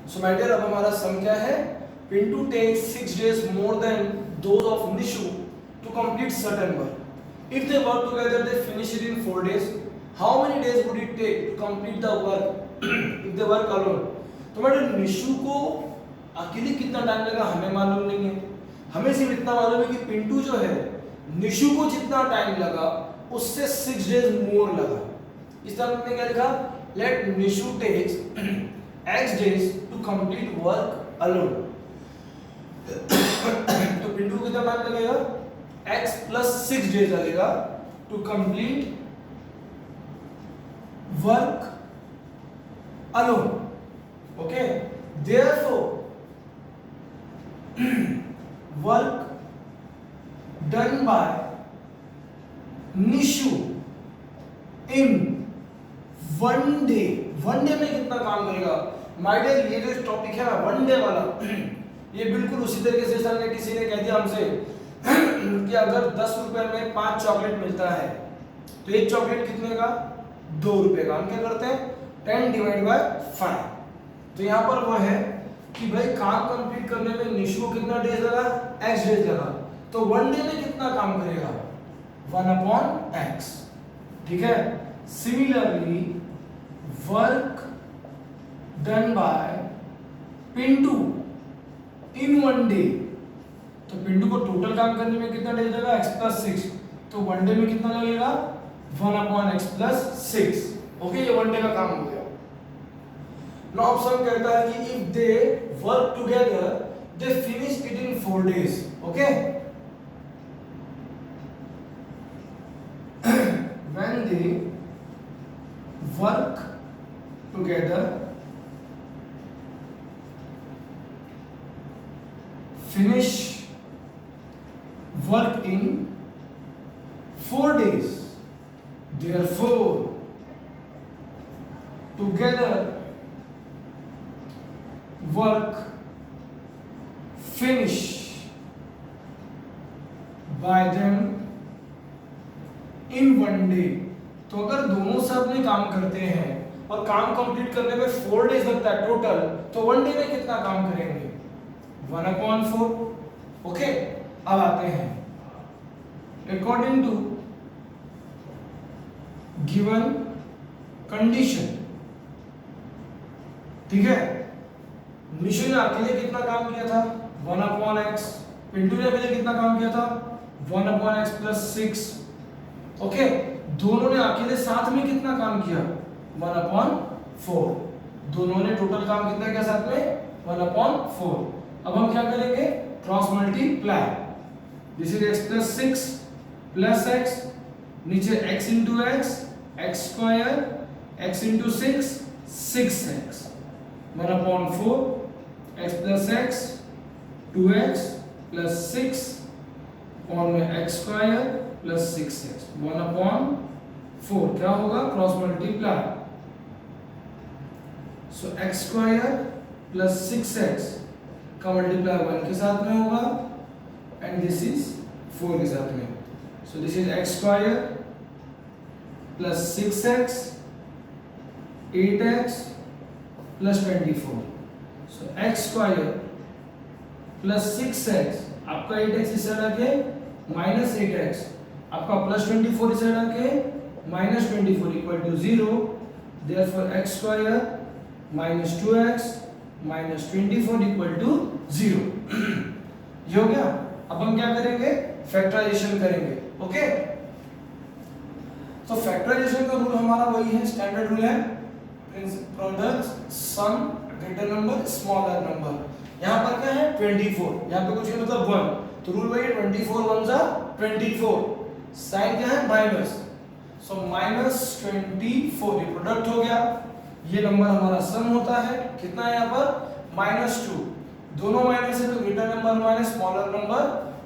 So my dear, अब हमारा sum क्या है? Pintu takes 6 days more than those of Nishu to complete certain work. If they work together, they finish it in 4 days. How many days would it take to complete the work if they work alone? तो madam Nishu को अकेले कितना time लगा हमें मालूम नहीं है, हमें सिर्फ इतना मालूम है कि पिंटू जो है निशु को जितना टाइम लगा उससे 6 days मोर लगा। इस तरह हमने क्या लिखा? Let Nishu takes x days to complete work alone. तो पिंटू को कितना टाइम लगेगा? x plus 6 days लगेगा to complete work alone. Okay, therefore work done by Nishu in 1 day. 1 day में कितना काम करेगा? माय डियर, ये जो टॉपिक है ना 1 day वाला, ये बिल्कुल उसी तरीके से सर ने किसी ने कह दिया हमसे कि अगर 10 रुपए में 5 चॉकलेट मिलता है तो एक चॉकलेट कितने का? 2 रुपए का। हम क्या करते हैं? 10 डिवाइड बाय 5। तो यहाँ पर वो है कि भाई काम कंप्लीट करने में निशु को कितना डेज लगा? x डेज लगा। तो 1 डे में कितना काम करेगा? 1/x। ठीक है। Similarly work done by Pintu in 1 day, तो पिंटू को टोटल काम करने में कितना डेज लगेगा? x plus 6। तो 1 डे में कितना लगेगा? 1/x plus 6। ओके, ये 1 डे का काम हो गया। नाउ ऑप्शन कहता है कि if they work together they finish it in 4 days। Okay, when they work together finish work in 4 days, therefore together work finish by them in 1 day। तो अगर दोनों से अपने काम करते हैं और काम कंप्लीट करने में 4 days लगता है टोटल, तो 1 डे में कितना काम करेंगे? 1/4। ओके, अब आते हैं अकॉर्डिंग टू गिवन कंडीशन। ठीक है, निशु ने अकेले कितना काम किया था? 1/x। पिंटू ने अकेले कितना काम किया था? 1/x plus 6। ओके, दोनों ने अकेले साथ में कितना काम किया? 1/4। दोनों ने टोटल काम कितना किया साथ में? 1/4। अब हम क्या करेंगे? Cross multiply. This is x plus 6 plus x, नीचे x into x, x square, x into 6, 6x, 1/4, x plus x, 2x plus 6 और में x square plus 6x, 1/4। क्या होगा? Cross multiply. So x square plus 6x का multiply 1 के साथ में होगा एंड दिस इज 4 के साथ में। सो this is x square plus 6x, 8x plus 24। So x square plus 6x, आपका 8x इस साइड आके minus 8x, आपका plus 24 इस साइड आके minus 24 equal to 0। therefore x square minus 2x minus 24 equal to 0। ये हो गया। अब हम क्या करेंगे? फैक्टराइजेशन करेंगे। ओके, तो फैक्टराइजेशन का रूल हमारा वही है, स्टैंडर्ड रूल है, प्रोडक्ट सम ग्रेटर नंबर स्मॉलर नंबर। यहाँ पर क्या है? 24। यहाँ पे कुछ नहीं मतलब 1, तो रूल वही है 24 1 जा 24। साइन क्या है? माइनस। सो -24 ये प्रोडक्ट हो गया। ये नंबर हमारा सम होता है। कितना है यहाँ पर? -2। दोनों माइनस है तो greater number minus smaller number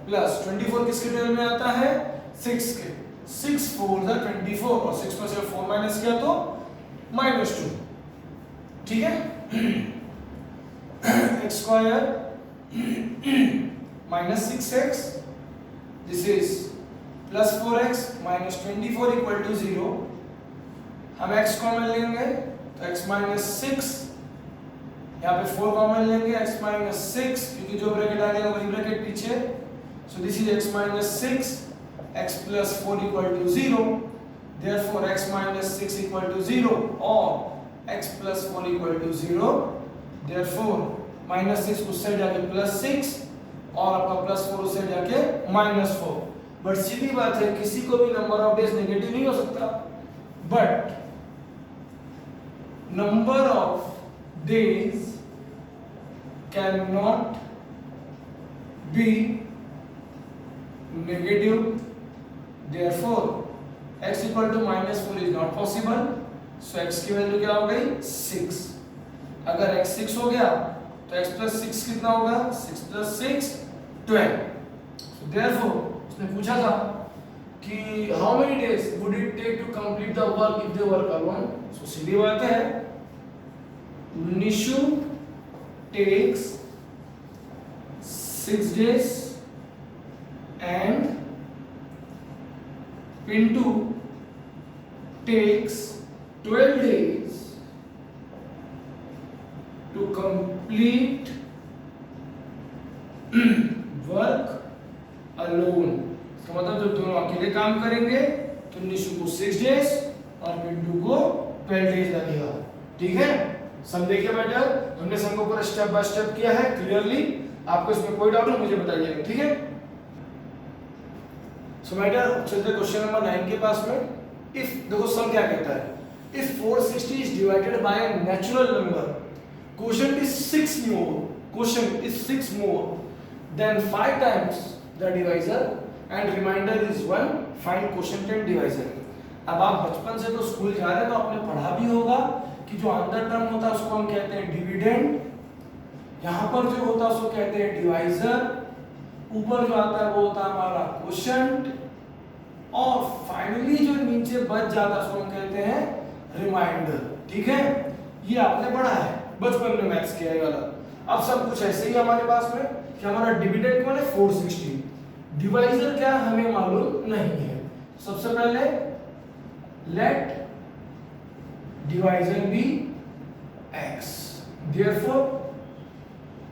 plus 24 किसके टेबल में आता है? 6 के। 6 4 जा 24 और 6 में से 4 माइनस किया तो -2। ठीक है, x square minus 6x, this is plus 4x minus 24 equal to 0। हम x कॉमन लेंगे तो x minus 6 यहाँ पे 4 कॉमन लेंगे, x माइनस 6 क्योंकि जो ब्रैकेट आ जाएगा वही ब्रैकेट पीछे, so this is x minus 6, x plus 4 equal to 0, therefore x minus 6 equal to 0 और x plus 4 equal to 0, therefore minus 6 उस साइड जाके प्लस 6 और आपका प्लस 4 उस साइड जाके माइनस 4। बट सीधी बात है किसी को भी नंबर ऑफ डेज नेगेटिव नहीं हो सकता, but number of days can not be negative, therefore x equal to minus 4 is not possible, so x की वैल्यू क्या हो गई 6। अगर x 6 हो गया तो x प्लस 6 कितना होगा, 6 प्लस 6 12। so therefore उसने पूछा था कि how many days would it take to complete the work if they work alone, so सीधी बात है Nishu takes 6 days and Pintu takes 12 days to complete work alone। इसका मतलब जब दोनों अकेले काम करेंगे तो निशु को 6 days और पिंटू को 12 days लगेगा। ठीक है, सब देखिए बेटा, हमने सबको पूरा स्टेप बाय स्टेप किया है क्लियरली। आपको इसमें कोई डाउट हो मुझे बताइएगा, ठीक है। सो बेटा चलते क्वेश्चन नंबर 9 के पास में। इफ देखो सम क्या कहता है, if 460 is divided by a natural number, quotient is 6 more, quotient is 6 more than 5 times the divisor and remainder is 1, find quotient and divisor. अब आप बचपन से तो स्कूल जा रहे हैं तो आपने पढ़ा भी होगा कि जो अंदर टर्म होता है उसको हम कहते हैं डिविडेंड, यहाँ पर जो होता है उसको कहते हैं डिवाइजर, ऊपर जो आता है वो होता है हमारा क्वोशिएंट, और फाइनली जो नीचे बच जाता है उसको हम कहते हैं रिमाइंडर। ठीक है, ये आपने पढ़ा है बचपन में मैथ्स किया है वाला। अब सब कुछ ऐसे ही हमारे पास में कि हमारा डिविडेंड कौन है 460, डिवाइजर क्या हमें मालूम नहीं है। सबसे पहले let divisor be x, therefore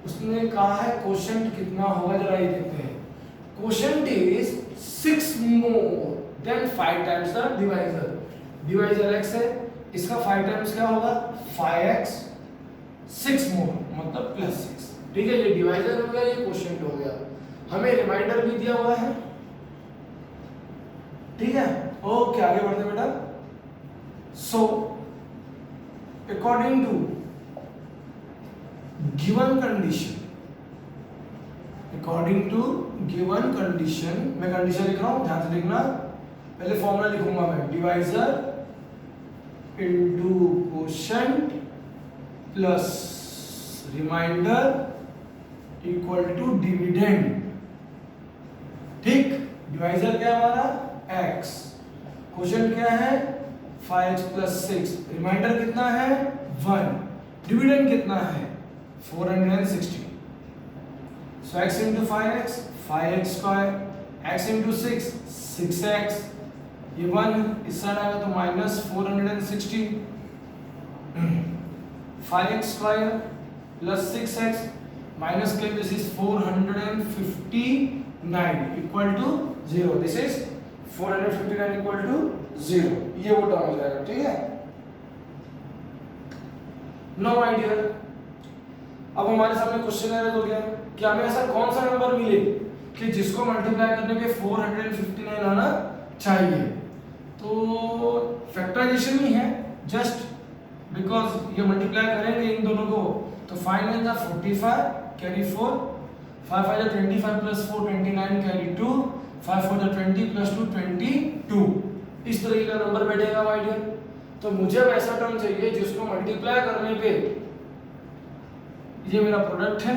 उसने कहा है क्वोशिएंट कितना होगा, जरा ये देखते हैं। Quotient is 6 more than 5 times the divisor, divisor x है, इसका 5 टाइम्स क्या होगा 5x, 6 more मतलब प्लस 6। ठीक है, ये डिवाइजर हो गया, ये क्वोशिएंट हो गया। हमें रिमाइंडर भी दिया हुआ है। ठीक है, ओके आगे बढ़ते बेटा। So according to given condition, according to given condition, मैं कंडीशन लिख रहा हूं, ध्यान से लिखना। पहले फॉर्मूला लिखूंगा मैं, divisor into quotient plus remainder equal to dividend. ठीक, डिवाइजर क्या है हमारा x, क्वोशिएंट क्या है 5x प्लस 6, रिमाइंडर कितना है 1, डिविडेंड कितना है 460। So x into 5x 5x square, x into 6 6x, ये 1 इस साइड आएगा तो minus 460, 5x square plus 6x minus के this is 459 equal to 0, this is 459 equal to 0, ये वो टर्म हो जाएगा। ठीक है, नो आइडिया। अब हमारे सामने क्वेश्चन है तो क्या कि हमें ऐसा कौन सा नंबर मिले कि जिसको मल्टीप्लाई करने पे 459 आना चाहिए। तो फैक्टराइजेशन ही है, जस्ट बिकॉज ये मल्टीप्लाई करेंगे इन दोनों को तो 5 9 45 कैरी 4, 5 5 25 प्लस 4 29 कैरी 2, 5 4 20 प्लस 2 22, इस तरीके का नंबर बैठेगा माय डियर। तो मुझे वैसा टर्म चाहिए जिसको मल्टीप्लाई करने पे ये मेरा प्रोडक्ट है,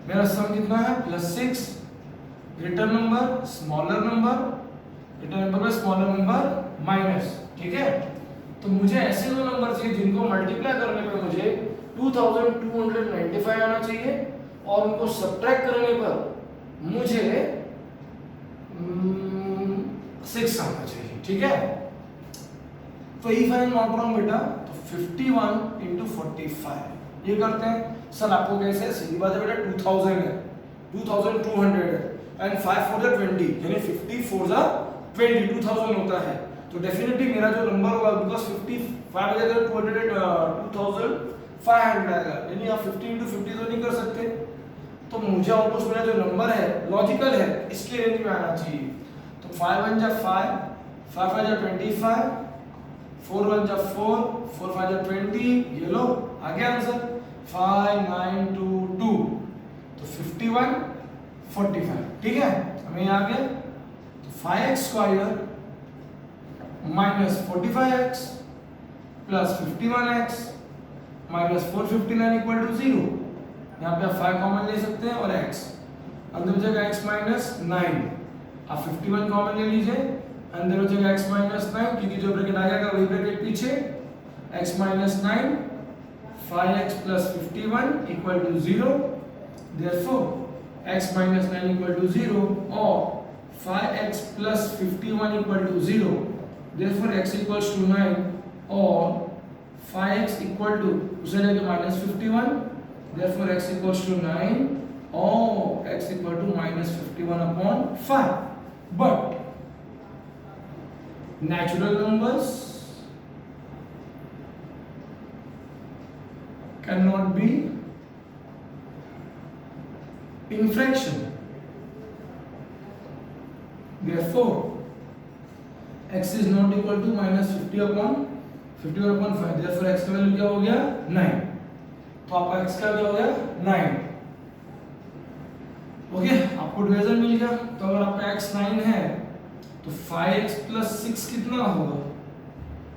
मेरा सम कितना है +6, greater number smaller number, greater number में स्मॉलर नंबर माइनस। ठीक है, तो मुझे ऐसे दो नंबर चाहिए जिनको मल्टीप्लाई करने पे मुझे 2295 आना चाहिए और उनको सब्ट्रैक्ट करने पर मुझे 6 आना चाहिए। ठीक है, तो if I am not wrong बेटा, तो 51 into 45 ये करते हैं। सर आपको कैसे, सीधी बात है बेटा, 2000 है, 2200 है, एंड 5 4 जा 20, यानी 50 4 जा 20, 2000 होता है। तो डेफिनेटली मेरा जो नंबर होगा, बिकॉज 55 आ जाएगा 2500 आएगा, यानी आप 50 into 50 तो नहीं कर सकते। तो मुझे ऑलमोस्ट मेरा जो नंबर है लॉजिकल है इसके रेंज में आना चाहिए। तो 5 1 जा 5, 5 5 जा 25, 4 1 जा 4, 4 5 जा 20, ये लो आ गया आंसर 5 9 2 2। तो 51 45, ठीक है, हमें आ गया। तो 5x square minus 45x plus 51x minus 459 equal to 0। यहाँ पे आप 5 कॉमन ले सकते हैं और x अंदर हो जाएगा x माइनस 9, आप 51 कॉमन ले लीजिए, अंदर हो जाएगा x माइनस 9, क्योंकि जो ब्रैकेट आ जाएगा वही ब्रैकेट पीछे, x minus 9 5x plus 51 equal to 0, therefore x minus 9 equal to 0 और 5x plus 51 equal to 0, therefore x equals to 9 और 5x इक्वल टू उसे लेके minus 51, therefore x equals to 9 or x equal to minus 51 upon 5. But natural numbers cannot be in fraction. Therefore x is not equal to minus 51 upon 5. Therefore x का value क्या हो गया 9। तो आपका x का क्या हो गया 9। ओके, आपको डिवीजन मिल गया। तो अगर आपका x 9 है तो 5x प्लस 6 कितना होगा,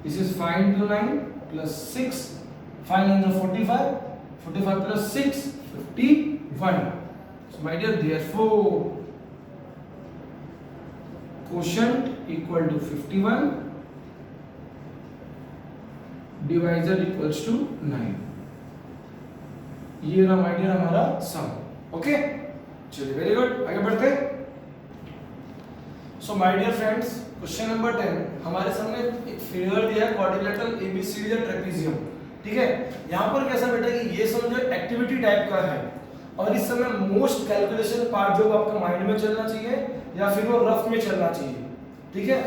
this is 5 into 9 plus 6, 5 9 is 45, 45 plus 6 51। So my dear, therefore quotient equal to 51, divisor equals to 9। ये रहा माय डियर हमारा सम। ओके, चलिए वेरी गुड, आगे बढ़ते हैं। So my dear friends, question number 10 हमारे सामने एक फिगर दिया है, क्वाड्रिलेटरल एबीसीडी या ट्रेपेजियम, ठीक है। यहाँ पर कैसा बेटा कि ये समझो एक्टिविटी टाइप का है, और इस समय मोस्ट कैलकुलेशन पार्ट जो आपका माइंड में चलना चाहिए या फिर वो रफ में चलना चाहिए, ठीक है,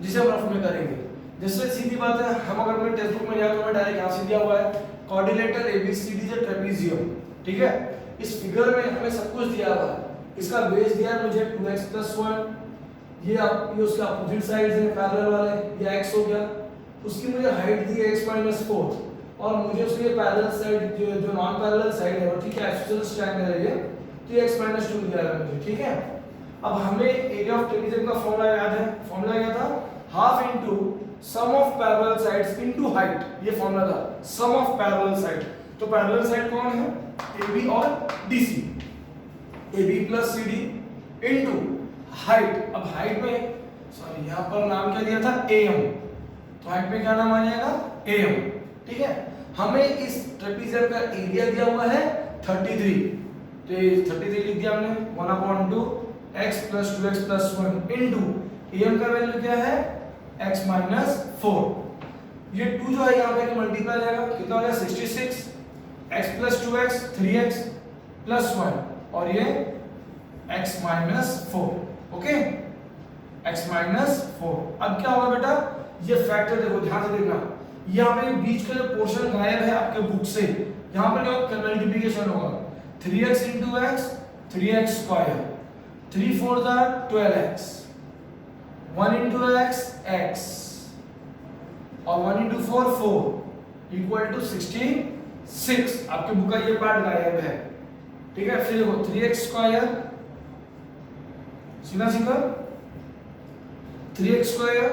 जिसे हम रफ में करेंगे। जैसे सीधी बात है, हम अगर अपने टेक्स्ट बुक में जाए तो मैं डायरेक्ट यहाँ से दिया हुआ है क्वाड्रिलेटरल एबीसीडी या ट्रेपेजियम, ठीक है। इस फिगर में हमें सब कुछ दिया हुआ है, इसका बेस दिया है मुझे 2x + 1, ये उसका अपोजिट साइड है पैरेलल वाले, ये x हो गया, उसकी मुझे हाइट दी है x - 4, और मुझे उसके पैरेलल साइड जो नॉन पैरेलल साइड है वो, ठीक है, आइसोसेलेस ट्रायंगल है ये, तो ये x - 2 दिया है मुझे, ठीक है। अब हमें एरिया ऑफ ट्रेपेजियम का फॉर्मूला याद है, फॉर्मूला क्या था, half into sum of parallel sides into height, ये फॉर्मूला था, सम ऑफ पैरेलल साइड। तो पैरेलल साइड कौन है, AB और DC, AB + CD into height. अब हाइट में सॉरी यहाँ पर नाम क्या दिया था AM, तो हाइट में क्या नाम आ जाएगा AM, ठीक है। हमें इस ट्रेपेजियम का एरिया दिया हुआ है 33, तो ये 33 लिख दिया हमने, 1/2 x + 2x + 1 इनटू AM का वैल्यू क्या है x - 4। ये 2 जो है यहाँ पे मल्टीप्लाई जाएगा, कितना हो गया 66, x + 2x 3x + 1 और ये x - 4, ओके, x - 4। अब क्या होगा बेटा, ये फैक्टर देखो ध्यान से देखना, यहाँ पे बीच का जो पोर्शन गायब है आपके बुक से, यहाँ पर क्या मल्टीप्लिकेशन होगा 3x × x 3x square, 3 4 12x, 1 × x x और 1 × 4 4 इक्वल टू 66। आपके बुक का ये पार्ट गायब है, ठीक है। फिर देखो 3x स्क्वायर, सीधा सीधा 3x स्क्वायर,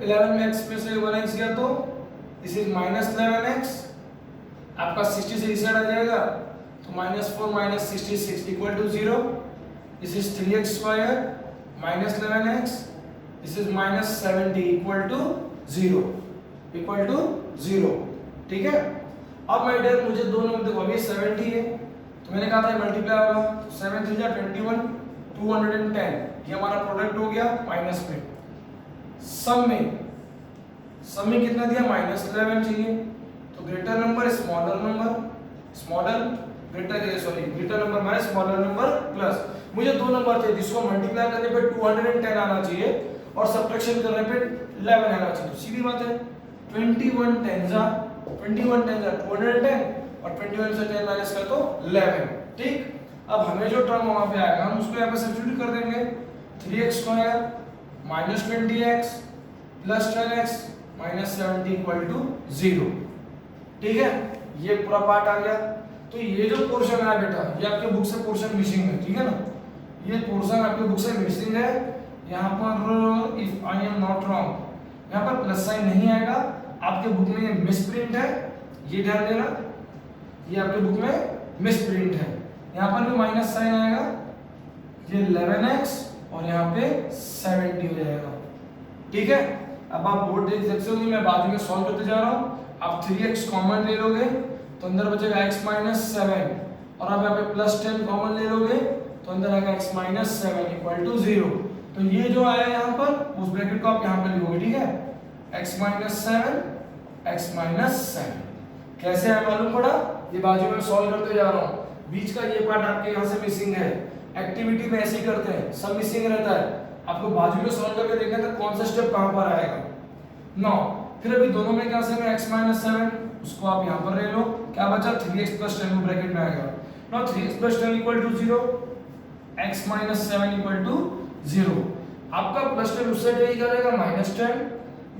11 में x में से 1x गया तो दिस इज -11x, आपका 60 से इस साइड आ जाएगा तो -4 - 66 equal to 0। This is 3x square -11x, this is -70 equal to 0, equal to 0, ठीक है। अब माय डियर मुझे दोनों में देखो अभी 70 है, तो मैंने कहा था मल्टीप्लाई होगा, तो 7 3 जा 21 210, ये हमारा प्रोडक्ट हो गया माइनस में, सम में कितना दिया -11 चाहिए, तो greater number smaller number, greater number minus smaller number plus, मुझे दो नंबर थे जिसको मल्टीप्लाई करने पे 210 आना चाहिए और सब्ट्रैक्शन करने पे 11 आना चाहिए, तो सीधी बात है 21 10 210 और 21 से 10 माइनस कर तो 11, ठीक। अब हमें जो टर्म वहां पे आएगा हम उसको यहाँ पे सब्स्टिट्यूट कर देंगे, 3x square minus 20x plus 10x minus 70 equal to 0, ठीक है। ये पूरा पार्ट आ गया। तो ये जो पोर्शन है बेटा, ये आपके बुक से पोर्शन मिसिंग है, ठीक है ना, ये पोर्शन आपके बुक से मिसिंग है। यहाँ पर if I am not wrong यहाँ पर प्लस साइन नहीं आएगा, आपके बुक में ये मिसप्रिंट है, ये ध्यान देना, ये आपके बुक में मिसप्रिंट है। यहाँ पर भी माइनस साइन आएगा, ये 11x और यहाँ पे 70 हो जाएगा, ठीक है। अब आप बोर्ड देख सकते हो कि मैं बाद में सॉल्व करते जा रहा हूँ। आप 3x कॉमन ले लोगे तो अंदर बचेगा x माइनस 7 और आप यहाँ पे प्लस 10 कॉमन ले लोगे तो अंदर आएगा x माइनस 7 इक्वल टू 0। तो ये जो आया यहाँ पर उस ब्रैकेट को आप यहाँ पे लिखोगे, ठीक है, x माइनस 7 कैसे है मालूम पड़ा, ये बाजू में सॉल्व करते जा रहा हूँ। बीच का ये पार्ट आपके यहाँ से मिसिंग है, एक्टिविटी में ऐसे ही करते हैं, सब मिसिंग रहता है। आपको बाजू में सॉल्व करके देखना था कौन सा स्टेप कहाँ पर आएगा। नो, फिर अभी दोनों में क्या सेम है, x माइनस 7 उसको आप यहाँ पर ले लो, क्या बचा 3x प्लस 10 ब्रैकेट में आएगा। Now 3x plus 10 equal to 0, x minus 7 equal to 0। आपका प्लस 10 उससे डिवाइड करेगा माइनस 10,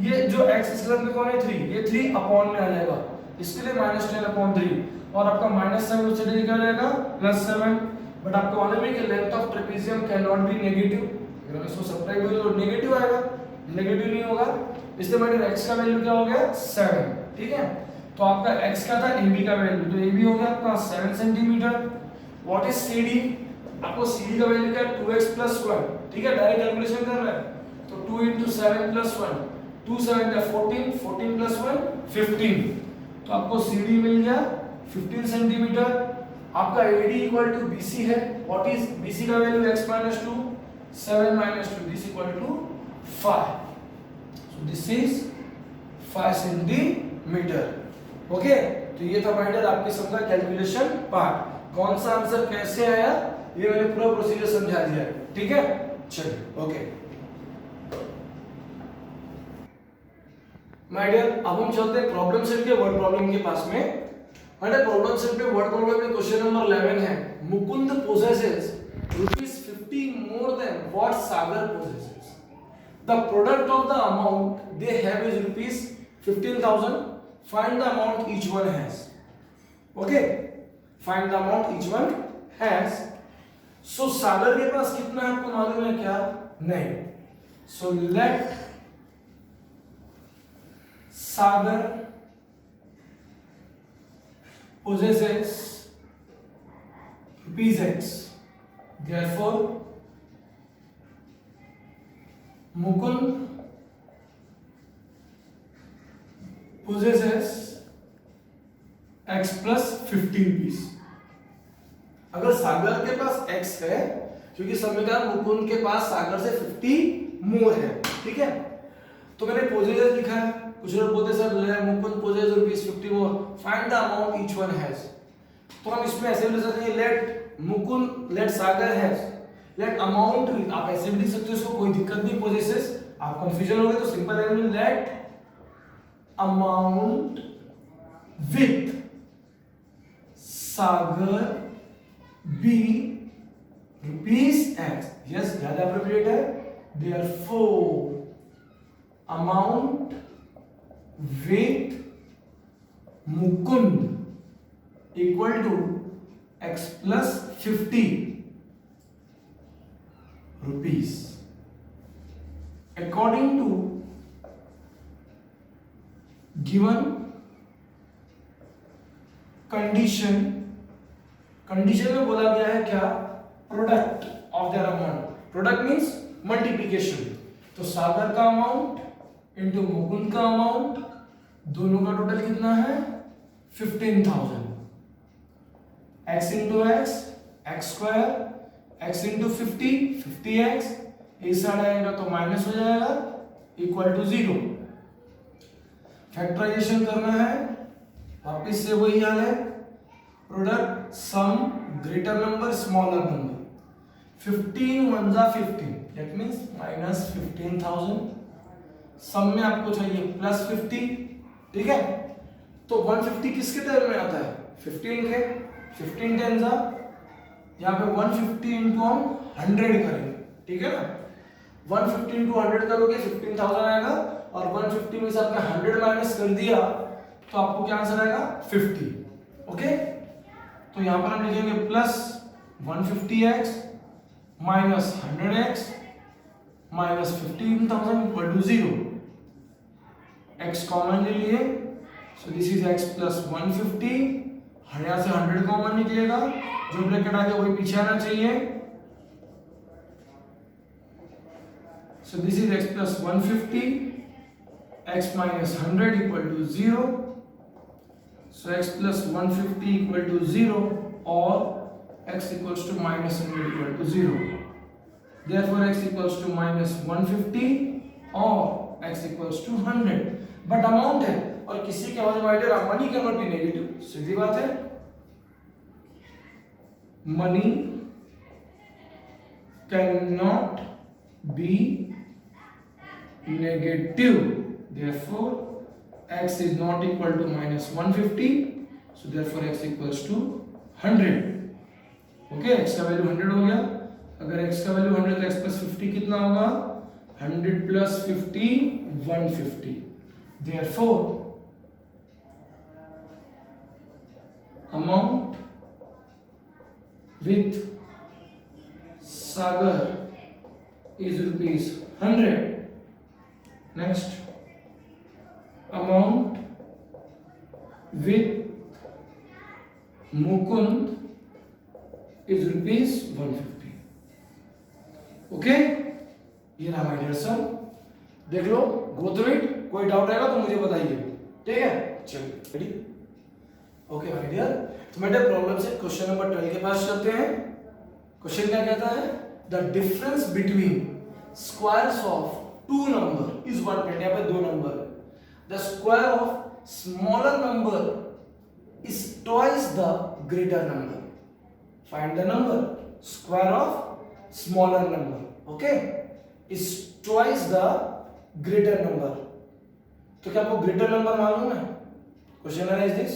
ये जो x इस तरफ में कौन है 3, ये 3 अपॉन में आ जाएगा, इसके लिए माइनस 10 अपॉन 3 और आपका माइनस 7 उससे डिवाइड करेगा प्लस 7। बट आपको मालूम है कि length of trapezium can not be negative, अगर हम इसको सब्ट्रैक्ट करें तो नेगेटिव आएगा, नेगेटिव नहीं होगा, इसलिए मेरे x का वैल्यू क्या हो गया 7, ठीक है। तो आपका x का था AB का वैल्यू, तो AB हो गया आपका 7 सेंटीमीटर। व्हाट इज CD, आपको CD का वैल्यू क्या है 2x प्लस 1, ठीक है, डायरेक्ट कैलकुलेशन कर रहे हैं तो 2 into 7 plus 1, 2 7 का 14, 14 plus 1 15, तो आपको CD मिल गया 15 सेंटीमीटर। आपका AD इक्वल टू BC है, व्हाट इज BC का value x minus 2, 7 minus 2, this equal to 5, so this is 5 centimetre, okay. तो ये था माइंडर आपके सम का कैलकुलेशन पार्ट। कौन सा आंसर कैसे आया ये मैंने पूरा प्रोसीजर समझा दिया है, ठीक है, चलिए ओके। माय डियर, अब हम चलते हैं प्रॉब्लम सेट के वर्ड प्रॉब्लम के पास में। हमारे प्रॉब्लम सेट पे वर्ड प्रॉब्लम में क्वेश्चन नंबर 11 है, Mukund possesses ₹50 more than what Sagar possesses. The product of the amount they have is ₹15,000. Find the amount each one has. Okay, find the amount each one has. So सागर के पास कितना है आपको मालूम है क्या? नहीं. So let सागर possesses ₹X. Therefore Mukund possesses x plus 50 rupees. अगर सागर के पास x है, क्योंकि समीकरण मुकुंद के पास सागर से 50 मोर है, ठीक है, तो मैंने पोजेसेस लिखा है। कुछ लोग बोलते sir Mukund possesses ₹50 more, find the amount each one has. तो हम इसमें ऐसे भी लिख सकते हैं let Mukund, let Sagar has, let amount, आप ऐसे भी लिख सकते हो, इसको कोई दिक्कत नहीं। पोजेसेस आप कंफ्यूजन हो गए तो सिंपल है, let amount with Sagar be ₹X. Yes, ज्यादा appropriate है. Therefore amount with Mukund equal to x plus 50 rupees. According to given condition, condition में बोला गया है क्या, product of their amount, product means multiplication. तो सागर का अमाउंट इनटू मुकुंद का अमाउंट, दोनों का टोटल कितना है 15,000। x into x, x square, x into 50, 50x, इस साइड आएगा तो माइनस हो जाएगा, इक्वल टू 0। फैक्टराइजेशन करना है, वापिस से वही हाल है, प्रोडक्ट सम ग्रेटर नंबर स्मॉलर नंबर। 15 1 जा 15, दैट मींस माइनस 15,000। सम में आपको चाहिए प्लस 50, ठीक है। तो 150 किसके टर्म में आता है, 15 के। 15 10 जा, यहाँ पे 150 इंटू हम 100 करेंगे, ठीक है ना। 150 इंटू 100 करोगे 15,000 आएगा, और 150 में से आपने 100 माइनस कर दिया तो आपको क्या आंसर आएगा, 50। ओके, तो यहाँ पर हम लिखेंगे plus 150x minus 100x minus 15,000 equal to 0। x common ले लिए, so this is x plus 150। यहाँ से 100 कॉमन निकलेगा, जो ब्रैकेट आ गया वही पीछे आना चाहिए। So this is x plus 150, x minus 100 equal to 0। So x plus 150 equal to 0 और x equals to minus 100 equal to 0। Therefore x equals to minus 150 और x equals to 100। But amount है और किसी के हमारे माइडर money can not be negative, सीधी बात है। Money can not be negative, therefore x is not equal to minus 150, so therefore x equals to 100। Okay, x का वैल्यू 100 हो गया। अगर x का वैल्यू 100 तो x प्लस 50 कितना होगा, 100 plus 50 150। therefore amount with Sagar is rupees 100। next, amount with Mukund is rupees 150। Okay, ये रहा माय डियर सर, देख लो, गो थ्रू इट। कोई डाउट आएगा तो मुझे बताइए, ठीक है। चलिए रेडी, ओके माय डियर। तो मेरे प्रॉब्लम से क्वेश्चन नंबर 12 के पास चलते हैं। क्वेश्चन क्या कहता है, the difference between squares of two number is 120। यहाँ पे दो नंबर है। The square of smaller number is twice the greater number. Find the number. Square of smaller number, okay, is twice the greater number. तो क्या आपको greater number मालूम है? Question is this.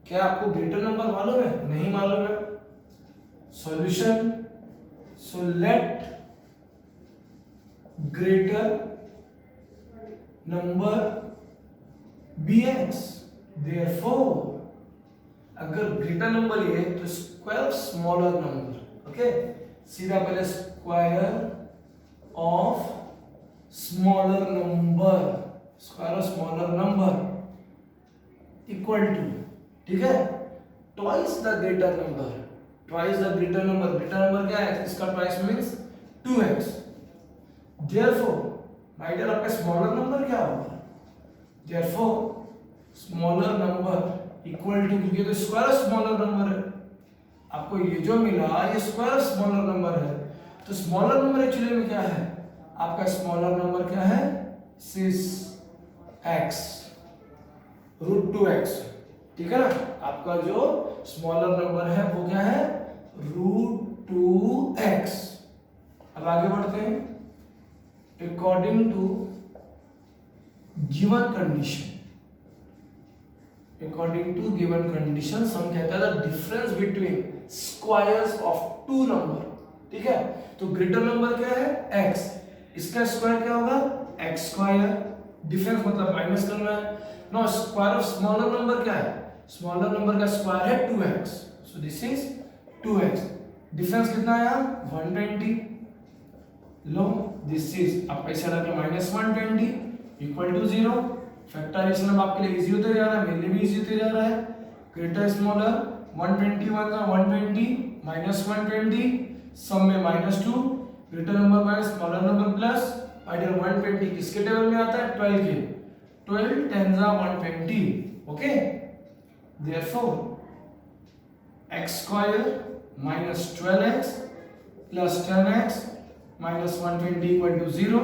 क्या आपको greater number मालूम है? नहीं मालूम है। Solution. So let greater number bx, therefore अगर ग्रेटर नंबर ये तो स्क्वायर स्मॉलर नंबर, ओके। सीधा पहले square of smaller number, square of smaller number equal to, ठीक है, twice the greater number. Twice the greater number, greater number क्या है, इसका twice means 2x। therefore my dear आपका स्मॉलर नंबर क्या होगा, therefore smaller number equal to, क्योंकि तो स्क्वायर स्मॉलर नंबर है, आपको ये जो मिला ये स्क्वायर स्मॉलर नंबर है। तो स्मॉलर नंबर एक्चुअली में क्या है, आपका स्मॉलर नंबर क्या है, 6x √2x, ठीक है ना। आपका जो स्मॉलर नंबर है वो क्या है, √2x। अब आगे बढ़ते हैं। according to given condition, according to given condition हम कहता है the difference between squares of two number, ठीक है। तो ग्रेटर नंबर क्या है, x, इसका स्क्वायर क्या होगा, x स्क्वायर। डिफरेंस मतलब माइनस करना है। No, square of smaller number क्या है, स्मॉलर नंबर का स्क्वायर है 2x, so this is 2x। Difference कितना आया, 120। लो, दिस इज आपका इस side minus 120 equal to 0। Factorisation अब आपके लिए इजी होते जा रहा है, मेरे लिए भी इजी होते जा रहा है। ग्रेटर स्मॉलर 121 का 120 माइनस 120, सम में -2, greater number minus smaller number plus. Ideal 120 किसके टेबल में आता है, 12 के। 12 10 जा 120, okay. Therefore x square minus 12x plus 10x minus 120 equal to 0।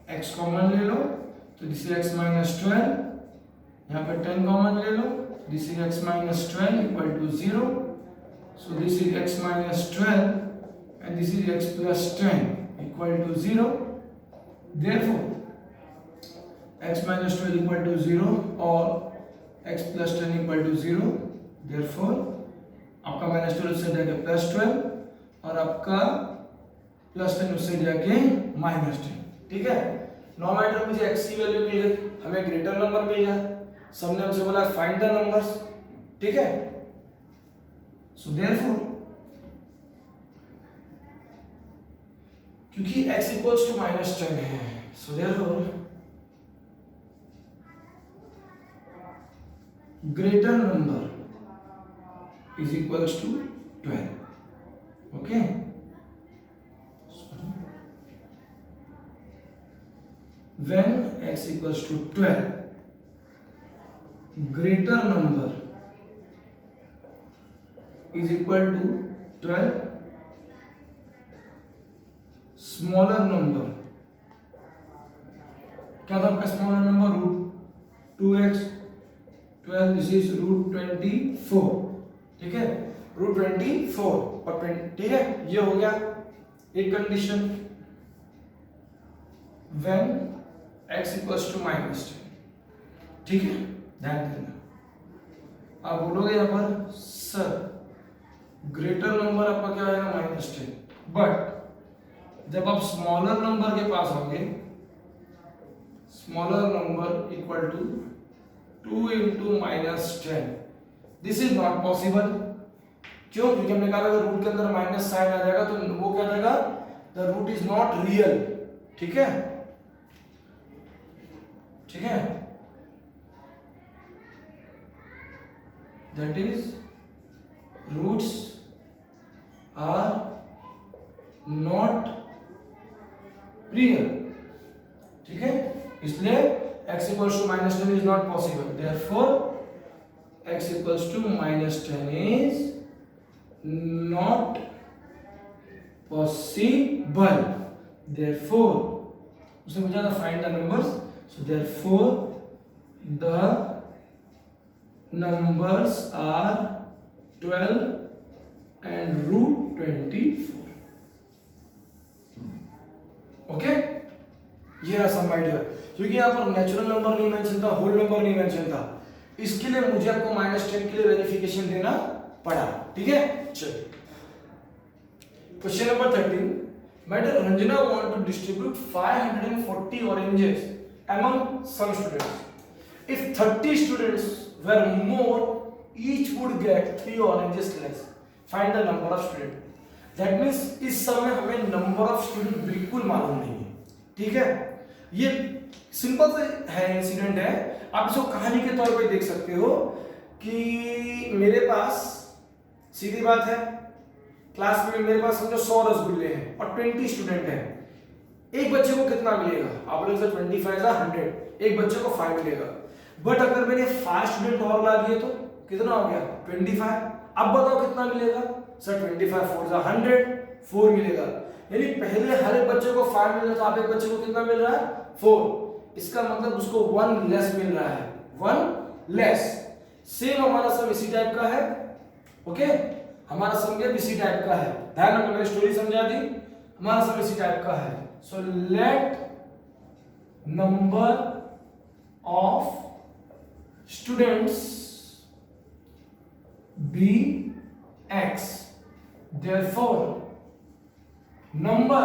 x common ले लो तो दिस इज x माइनस 12, यहाँ पे 10 कॉमन ले लो, this is x minus 12 equal to 0, so this is x minus 12 and this is x plus 10 equal to 0, therefore x minus 12 equal to 0 और x plus 10 equal to 0, therefore आपका minus 12 उससे जाके plus 12 और आपका plus 10 उससे जाके minus 10। ठीक है, नॉर्मल मुझे x की वैल्यू मिल गई, हमें ग्रेटर नंबर मिल गया, सबने हमसे बोला फाइंड द नंबर्स। ठीक है, सो देयरफॉर क्योंकि x इक्वल्स टू माइनस 10 है, so therefore greater number is equals to 12. Okay, when x equals to 12, greater number is equal to 12, smaller number क्या था आपका smaller number, root 2x 12, this is root 24। ठीक है, root 24 और 20। ठीक है, ये हो गया एक condition when x equals to minus 10। ठीक है, ध्यान देना। आप बोलोगे यहां पर सर ग्रेटर नंबर आपका क्या आएगा माइनस 10, बट जब आप स्मॉलर नंबर के पास आओगे, smaller number equal to 2 into minus 10, this is not possible. क्यों? क्योंकि हमने कहा अगर रूट के अंदर माइनस साइन आ जाएगा तो वो क्या जाएगा, the root is not real. ठीक है, ठीक है, that is roots are not real. ठीक है, इसलिए x equals to minus 10 is not possible, therefore x equals to minus 10 is not possible, therefore उसने पूछा था find the numbers, so therefore the numbers are 12 and root 24। Okay, ये रहा some idea. क्योंकि यहाँ पर नेचुरल नंबर नहीं mention था, होल नंबर नहीं मेंशन था, इसके लिए मुझे आपको माइनस 10 के लिए वेरिफिकेशन देना पड़ा। ठीक है, चलिए question number 13, madam Ranjana want to distribute 540 oranges among some students। if 30 students were more, each would get 3 oranges less, find the number of students। That means इस समय हमें नंबर ऑफ स्टूडेंट बिल्कुल मालूम नहीं है। ठीक है, ये सिंपल से है इंसिडेंट है, आप इसको कहानी के तौर पे देख सकते हो कि मेरे पास सीधी बात है क्लास में मेरे पास समझो 100 रसगुल्ले हैं और 20 स्टूडेंट हैं, एक बच्चे को कितना मिलेगा, आप लोग 25 या 100, एक बच्चे को 5 मिलेगा। बट अगर मैंने 5 स्टूडेंट और ला दिए तो कितना हो गया 25। अब बताओ कितना मिलेगा सर, 25 4 जा 100, 4 मिलेगा। यानी पहले हर एक बच्चे को 5 मिल रहा था, आप एक बच्चे को कितना मिल रहा है 4, इसका मतलब उसको 1 लेस मिल रहा है, 1 लेस। सेम हमारा सब इसी टाइप का है। ओके, हमारा सम भी इसी टाइप का है, ध्यान रखना मैंने स्टोरी समझा दी, हमारा सब इसी टाइप का है। So let number of students be x, therefore number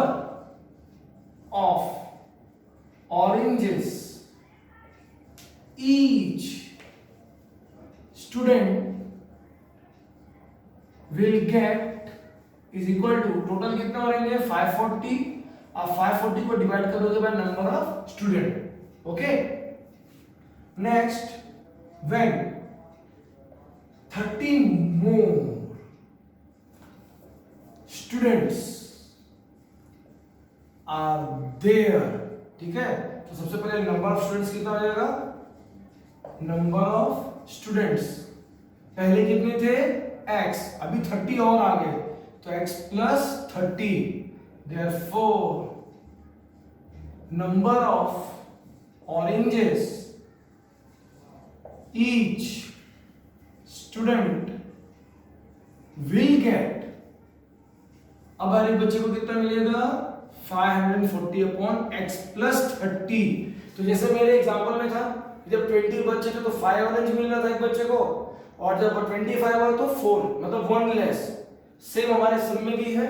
of oranges each student will get is equal to, total कितना ऑरेंज है 540, आप 540 को डिवाइड करोगे by number of student. Okay, next when 30 more students are there। ठीक है, तो सबसे पहले नंबर ऑफ स्टूडेंट्स कितना हो जाएगा, नंबर ऑफ स्टूडेंट्स पहले कितने थे x, अभी 30 और आ गए तो x plus 30, therefore number of oranges each student will get, अब हर एक बच्चे को कितना मिलेगा 540 अपॉन x प्लस 30। तो जैसे मेरे एग्जांपल में था जब 20 बच्चे थे तो 5 ऑरेंज मिल रहा था एक बच्चे को, और जब 25 हुआ तो 4, मतलब 1 लेस। सेम हमारे सब में भी है।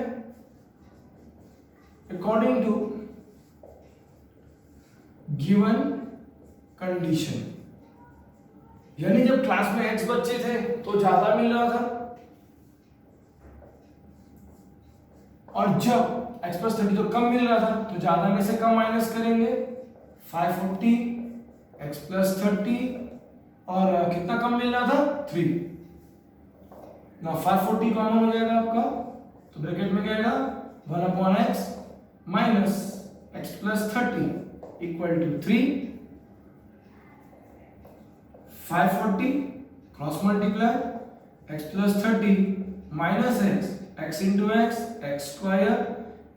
अकॉर्डिंग टू गिवन कंडीशन, यानी जब क्लास में x बच्चे थे तो ज्यादा मिल रहा था, और जब x प्लस 30 तो कम मिल रहा था तो ज्यादा में से कम माइनस करेंगे 540 x प्लस 30, और कितना कम मिल रहा था 3 ना। 540 कॉमन हो जाएगा आपका, तो ब्रैकेट में क्या आएगा 1 upon x minus x plus 30 equal to 3। 540 cross multiply x plus 30 minus x into x square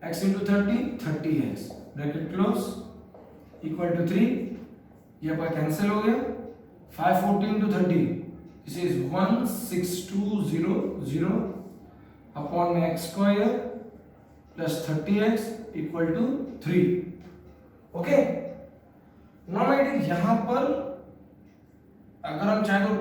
x into 30x bracket close equal to 3। ये आपका कैंसिल हो गया। 540 into 30 this is 16200 upon x square plus 30x equal to 3। Okay, now my dear यहां पर अगर हम चाहे तो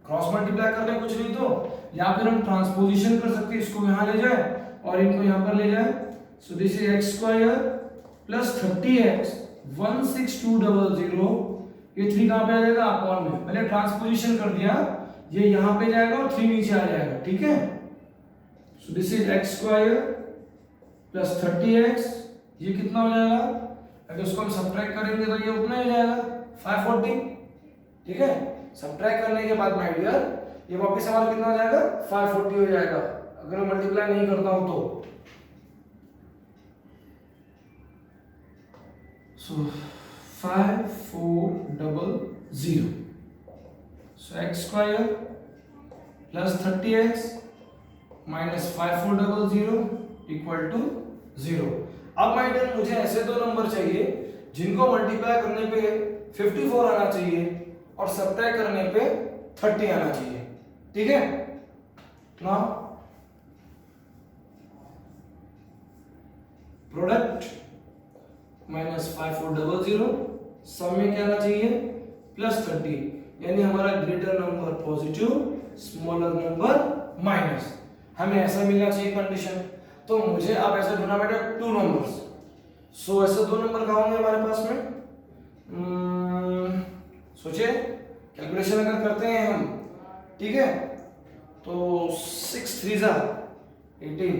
क्रॉस मल्टीप्लाई कर लें, कुछ नहीं तो, या फिर हम ट्रांसपोजिशन कर सकते हैं, इसको यहां ले जाए और इनको यहां पर ले जाए। सो this is x square plus 30x 16200, ये 3 कहां पे आ जाएगा अपॉन में, पहले ट्रांसपोजिशन कर दिया, ये यहां पे जाएगा और 3 नीचे आ जाएगा, ठीक है। सो this is x square plus 30x, ये कितना हो जाएगा, अगर इसको हम सब्ट्रैक्ट करेंगे तो ये उतना ही जाएगा 540, ठीक है। सब्ट्रैक्ट करने के बाद माय डियर ये वापस हमारा कितना हो जाएगा 540 हो जाएगा, अगर मैं मल्टीप्लाई नहीं करता हूं तो। So 5400, so x square plus 30x minus 5400 equal to 0। अब माय डियर मुझे ऐसे दो नंबर चाहिए जिनको मल्टीप्लाई करने पे 54 आना चाहिए और सब्ट्रैक्ट करने पे 30 आना चाहिए, ठीक है ना। प्रोडक्ट माइनस 5400, सम में क्या आना चाहिए प्लस 30, यानी हमारा greater number positive, smaller number minus, हमें ऐसा मिलना चाहिए कंडीशन। तो मुझे अब ऐसा ढूंढना बेटा 2 नंबर्स। सो ऐसे 2 नंबर कहाँ होंगे हमारे पास में, सोचिए, कैलकुलेशन अगर करते हैं हम, ठीक है, तो 6 3 18